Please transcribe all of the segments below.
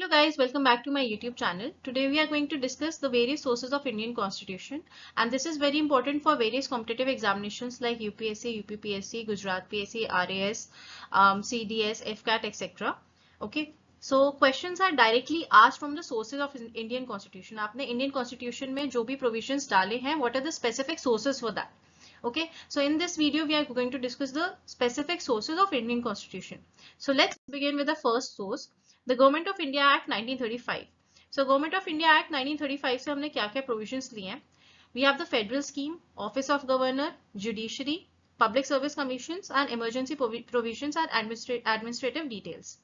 Hello guys, welcome back to my YouTube channel. Today we are going to discuss the various sources of Indian Constitution, and this is very important for various competitive examinations like UPSC, UPPSC, Gujarat PSC, RAS, CDS, AFCAT, etc. Okay, so questions are directly asked from the sources of Indian Constitution. आपने Indian Constitution में जो भी provisions डाले हैं, what are the specific sources for that? Okay, so in this video we are going to discuss the specific sources of Indian Constitution. So let's begin with the first source, the Government of India Act 1935. So Government of India Act 1935 से हमने क्या-क्या provisions लिए हैं? We have the federal scheme, Office of Governor, Judiciary, Public Service Commissions, and emergency provisions and administrative details.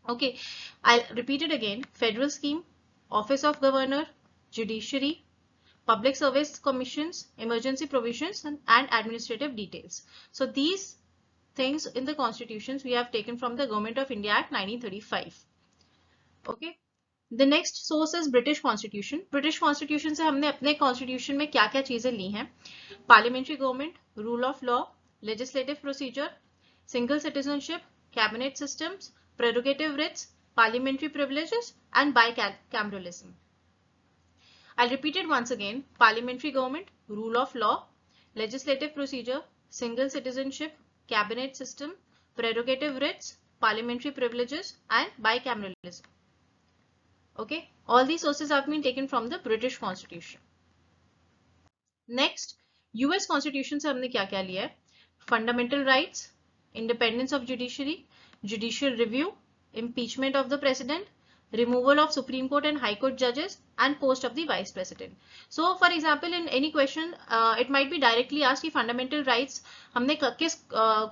Okay, I'll repeat it again. Federal scheme, Office of Governor, Judiciary, Public Service Commissions, emergency provisions, and administrative details. So these things in the constitutions we have taken from the Government of India Act 1935. Okay. The next source is British Constitution. British Constitution से हमने अपने constitution में क्या-क्या चीजें ली हैं? Parliamentary government, rule of law, legislative procedure, single citizenship, cabinet systems, prerogative writs, parliamentary privileges, and bicameralism. I'll repeat it once again. Parliamentary government, rule of law, legislative procedure, single citizenship, cabinet system, prerogative writs, parliamentary privileges, and bicameralism. Okay, all these sources have been taken from the British Constitution. Next, US Constitution से हमने क्या-क्या लिया है? Fundamental rights, independence of judiciary, judicial review, impeachment of the president, removal of Supreme Court and High Court judges, and post of the Vice President. So, for example, in any question, it might be directly asked कि fundamental rights हमने किस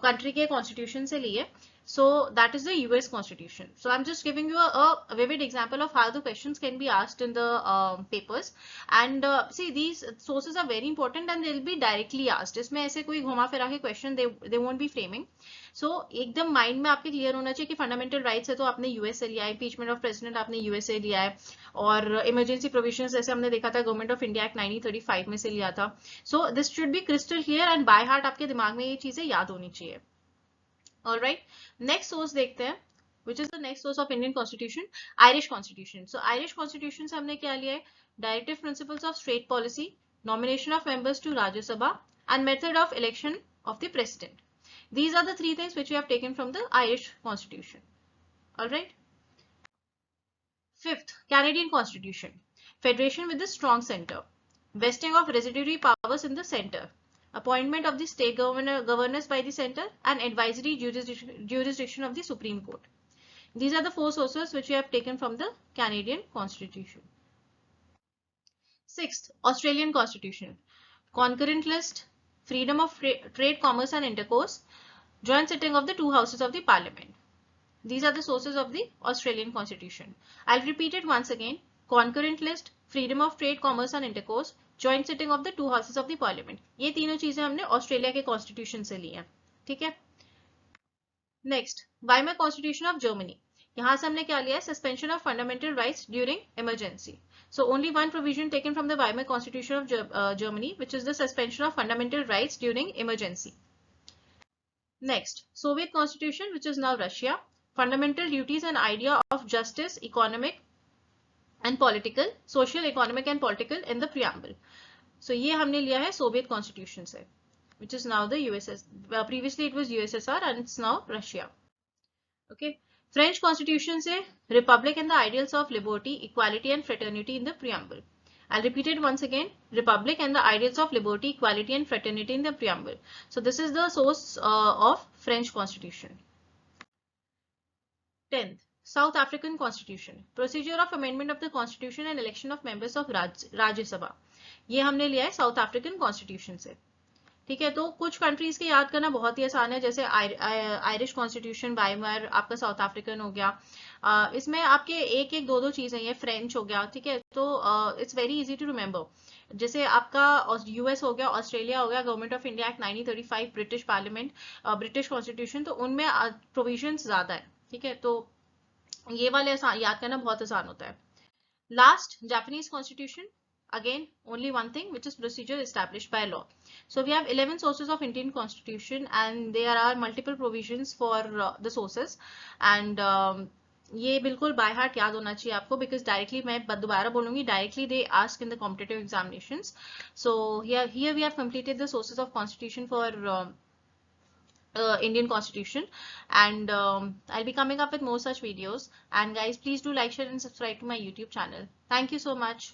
country के constitution से लिए? So that is the US Constitution. So I'm just giving you a vivid example of how the questions can be asked in the papers. And see, these sources are very important and they'll be directly asked. इसमें ऐसे कोई घुमा फिरा के question they won't be framing. So एकदम mind में आपके clear होना चाहिए कि fundamental rights है तो आपने US से लिया है, impeachment of president आपने US से लिया है, और emergency provisions जैसे हमने देखा था Government of India Act 1935 में से लिया था. So this should be crystal clear and by heart आपके दिमाग में ये चीजें याद होनी चाहिए. All right, next source देखते हैं, which is the next source of Indian Constitution, Irish Constitution. So Irish Constitution से हमने क्या लिया है? Directive principles of state policy, nomination of members to Rajya Sabha, and method of election of the president. These are the three things which we have taken from the Irish Constitution. All right. Fifth, Canadian Constitution, federation with a strong center, vesting of residuary powers in the center, appointment of the state governors by the center, and advisory jurisdiction of the Supreme Court. These are the four sources which we have taken from the Canadian Constitution. Sixth, Australian Constitution, concurrent list, freedom of trade, commerce and intercourse, joint sitting of the two houses of the parliament. These are the sources of the Australian Constitution. I'll repeat it once again. Concurrent list, freedom of trade, commerce and intercourse, joint sitting of the two houses of the parliament. ये तीनों चीजें हमने Australia के constitution से ली हैं. ठीक है. Next, Weimar constitution of Germany. यहाँ से हमने क्या लिया है? Suspension of fundamental rights during emergency. So only one provision taken from the Weimar Constitution of Germany, which is the suspension of fundamental rights during emergency. Next, Soviet Constitution, which is now Russia, fundamental duties and idea of justice, economic and political, social, economic and political in the preamble. So ये हमने लिया है Soviet Constitution से, which is now the USSR. Previously it was USSR and it's now Russia. Okay. French Constitution से Republic and the ideals of liberty, equality and fraternity in the preamble. I'll repeat it once again. Republic and the ideals of liberty, equality and fraternity in the preamble. So this is the source of French Constitution. 10th, South African Constitution, procedure of amendment of the Constitution and election of members of Rajya Sabha. ये हमने लिया है South African Constitution से. ठीक है, तो कुछ countries के याद करना बहुत ही आसान है, जैसे आयरिश कॉन्स्टिट्यूशन, वाइमर, आपका साउथ अफ्रीकन हो गया. इसमें आपके एक एक दो चीजें, ये फ्रेंच हो गया. ठीक है, तो it's very easy to remember. जैसे आपका यूएस हो गया, ऑस्ट्रेलिया हो गया, government of India act 1935, British parliament, British constitution, तो उनमें प्रोविजंस ज्यादा है. ठीक है, तो ये वाले याद करना बहुत आसान होता है. Last, Japanese constitution. Again, only one thing, which is procedure established by law. So we have 11 sources of Indian Constitution and there are multiple provisions for the sources, and ये बिल्कुल बाय हार्ट याद होना चाहिए आपको, because directly मैं दोबारा बोलूंगी, directly they ask in the competitive examinations. So here we have completed the sources of constitution for Indian Constitution, and I'll be coming up with more such videos. And guys, please do like, share, and subscribe to my YouTube channel. Thank you so much.